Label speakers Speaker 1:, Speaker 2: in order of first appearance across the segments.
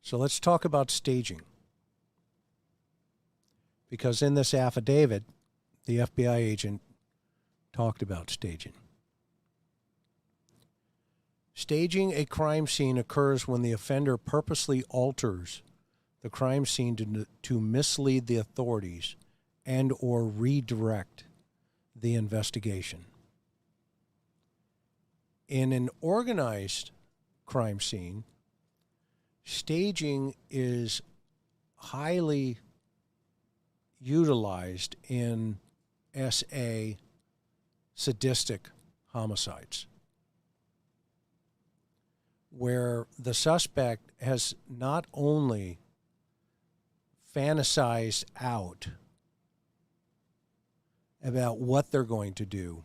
Speaker 1: So let's talk about staging. Because in this affidavit, the FBI agent talked about staging. Staging a crime scene occurs when the offender purposely alters the crime scene to mislead the authorities and or redirect the investigation. In an organized crime scene, staging is highly utilized in SA sadistic homicides, where the suspect has not only fantasized out about what they're going to do,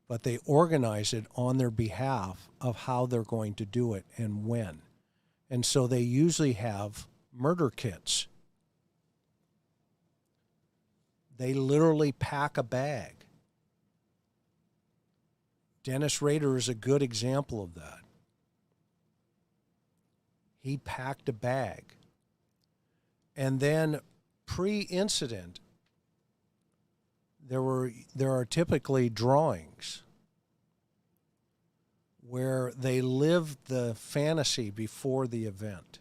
Speaker 1: but they organize it on their behalf of how they're going to do it and when. And so they usually have murder kits. They literally pack a bag. Dennis Rader is a good example of that. He packed a bag. And then pre-incident, there are typically drawings where they live the fantasy before the event.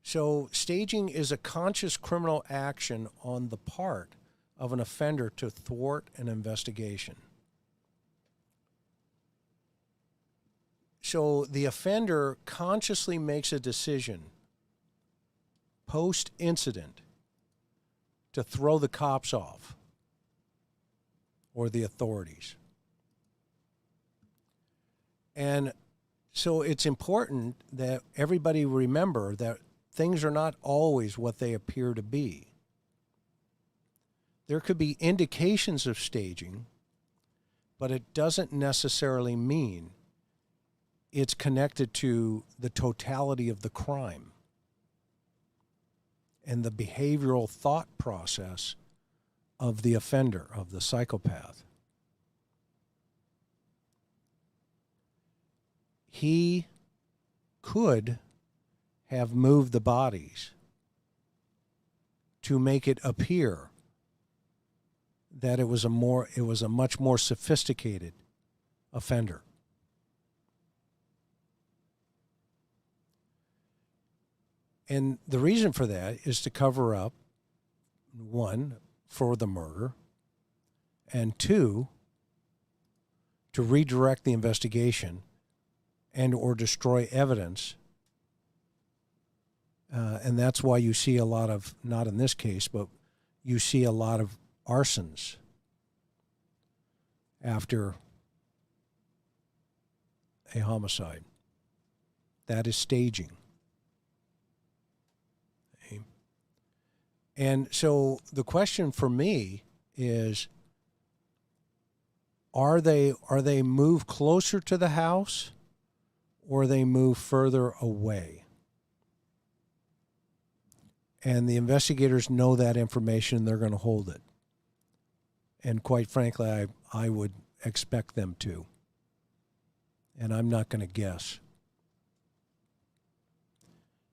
Speaker 1: So staging is a conscious criminal action on the part of an offender to thwart an investigation. So the offender consciously makes a decision post-incident to throw the cops off or the authorities. And so it's important that everybody remember that things are not always what they appear to be. There could be indications of staging, but it doesn't necessarily mean it's connected to the totality of the crime and the behavioral thought process of the offender, of the psychopath. He could have moved the bodies to make it appear that it was a much more sophisticated offender. And the reason for that is to cover up, one, for the murder, and two, to redirect the investigation and or destroy evidence. And that's why you see a lot of, not in this case, but you see a lot of arsons after a homicide. That is staging. Okay. And so the question for me is, are they moved closer to the house or they move further away? And the investigators know that information, they're going to hold it. And quite frankly, I would expect them to. And I'm not going to guess.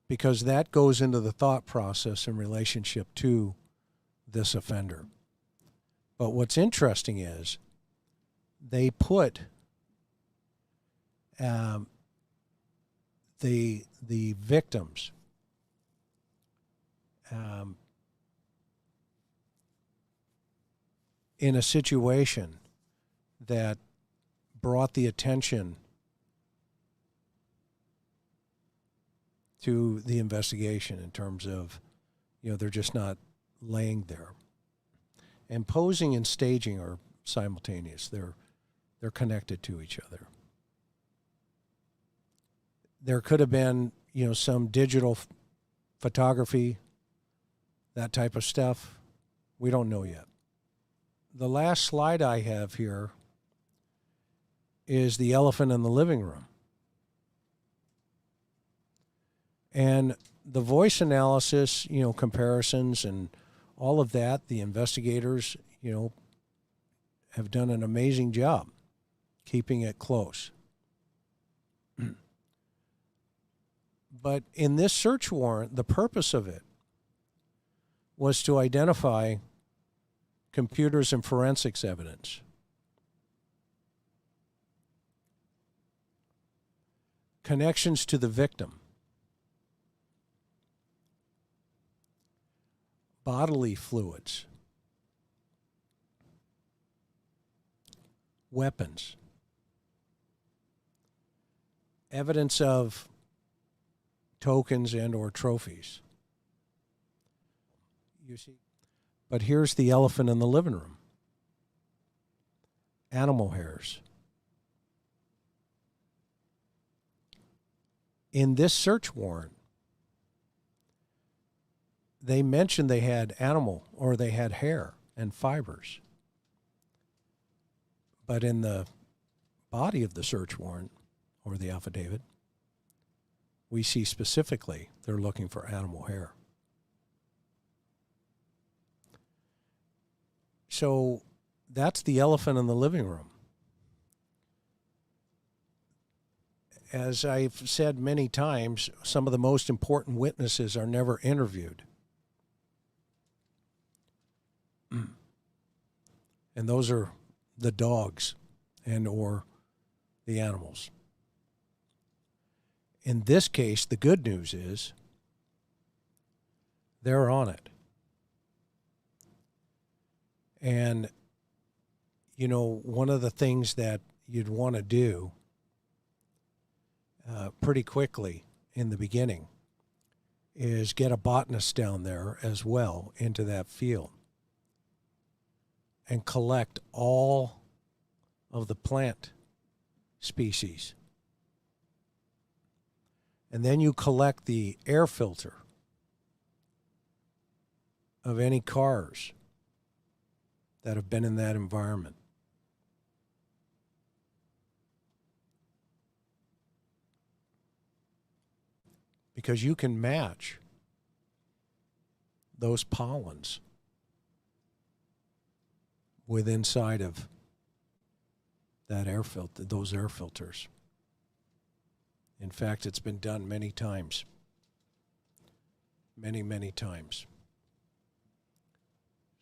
Speaker 1: Because that goes into the thought process in relationship to this offender. But what's interesting is they put the victims in a situation that brought the attention to the investigation in terms of, they're just not laying there. And posing and staging are simultaneous. They're connected to each other. There could have been, some digital photography, that type of stuff. We don't know yet. The last slide I have here is the elephant in the living room. And the voice analysis, comparisons and all of that, the investigators, have done an amazing job keeping it close. But in this search warrant, the purpose of it was to identify computers and forensics evidence. Connections to the victim. Bodily fluids. Weapons. Evidence of tokens and or trophies. You see, but here's the elephant in the living room. Animal hairs. In this search warrant, they mentioned they had they had hair and fibers. But in the body of the search warrant or the affidavit, we see specifically they're looking for animal hair. So that's the elephant in the living room. As I've said many times, some of the most important witnesses are never interviewed. And those are the dogs and or the animals. In this case, the good news is they're on it. And, you know, one of the things that you'd want to do pretty quickly in the beginning is get a botanist down there as well into that field and collect all of the plant species. And then you collect the air filter of any cars that have been in that environment. Because you can match those pollens with inside of that air filter, those air filters. In fact, it's been done many times. Many, many times.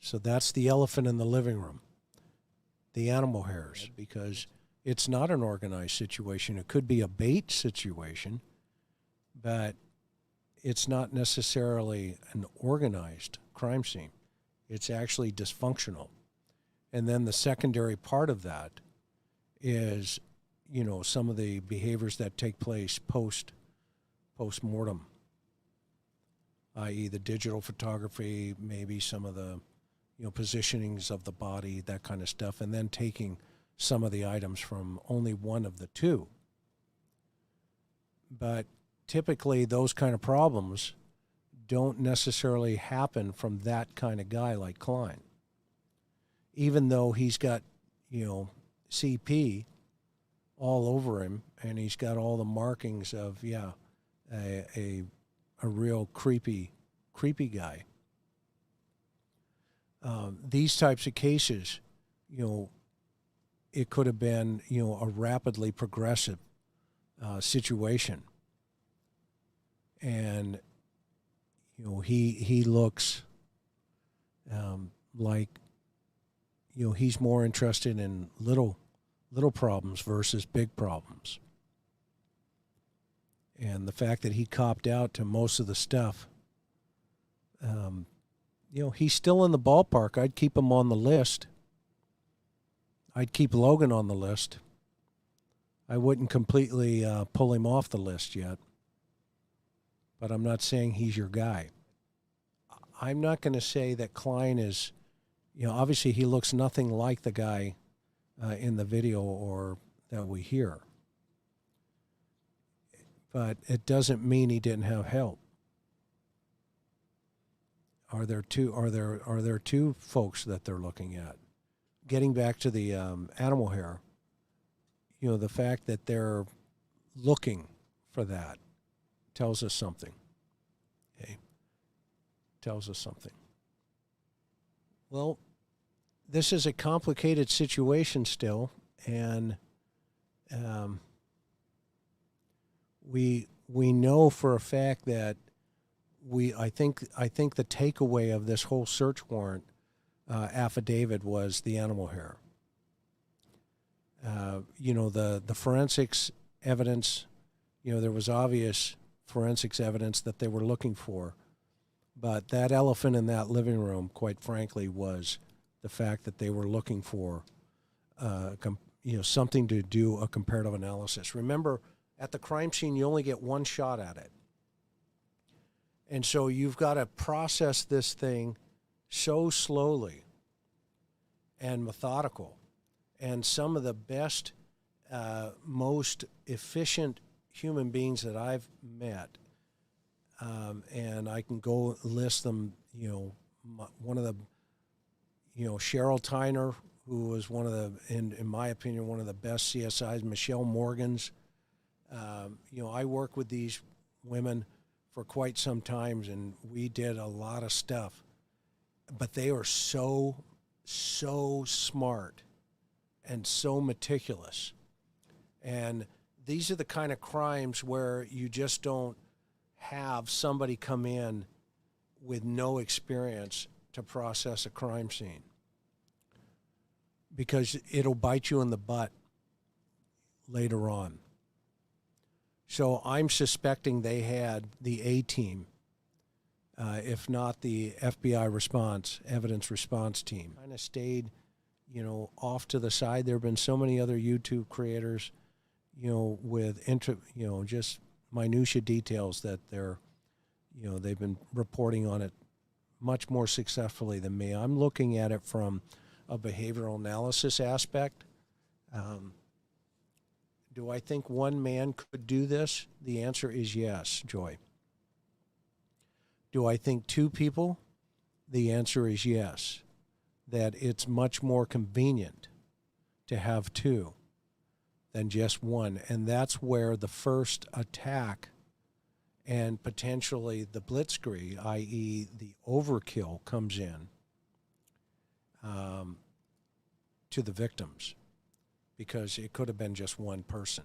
Speaker 1: So that's the elephant in the living room. The animal hairs, because it's not an organized situation. It could be a bait situation, but it's not necessarily an organized crime scene. It's actually dysfunctional. And then the secondary part of that is, you know, some of the behaviors that take place post-mortem, i.e. the digital photography, maybe some of the, you know, positionings of the body, that kind of stuff, and then taking some of the items from only one of the two. But typically those kind of problems don't necessarily happen from that kind of guy like Klein. Even though he's got, you know, CP all over him and he's got all the markings of, yeah, a real creepy guy. These types of cases, you know, it could have been, you know, a rapidly progressive situation. And, you know, he looks like, you know, he's more interested in little problems versus big problems. And the fact that he copped out to most of the stuff, you know, he's still in the ballpark. I'd keep him on the list. I'd keep Logan on the list. I wouldn't completely pull him off the list yet. But I'm not saying he's your guy. I'm not going to say that Klein is, you know, obviously he looks nothing like the guy in the video or that we hear. But it doesn't mean he didn't have help. Are there two folks that they're looking at? Getting back to the animal hair, you know, the fact that they're looking for that tells us something. Okay? Tells us something. Well, this is a complicated situation still, and we we know for a fact that I think the takeaway of this whole search warrant affidavit was the animal hair. The forensics evidence, there was obvious forensics evidence that they were looking for, but that elephant in that living room, quite frankly, was the fact that they were looking for something to do a comparative analysis. Remember, at the crime scene, you only get one shot at it. And so you've got to process this thing so slowly and methodical. And some of the best, most efficient human beings that I've met, and I can go list them, one of the, Cheryl Tyner, who was one of the, in my opinion, one of the best CSIs, Michelle Morgan's. I work with these women for quite some time, and we did a lot of stuff. But they are so smart and so meticulous. And these are the kind of crimes where you just don't have somebody come in with no experience to process a crime scene, because it'll bite you in the butt later on. So I'm suspecting they had the A-team, if not the FBI evidence response team. Kind of stayed, off to the side. There have been so many other YouTube creators, with just minutia details that they've been reporting on it much more successfully than me. I'm looking at it from a behavioral analysis aspect. Do I think one man could do this? The answer is yes, Joy. Do I think two people? The answer is yes. That it's much more convenient to have two than just one. And that's where the first attack and potentially the blitzkrieg, i.e. the overkill, comes in to the victims, because it could have been just one person.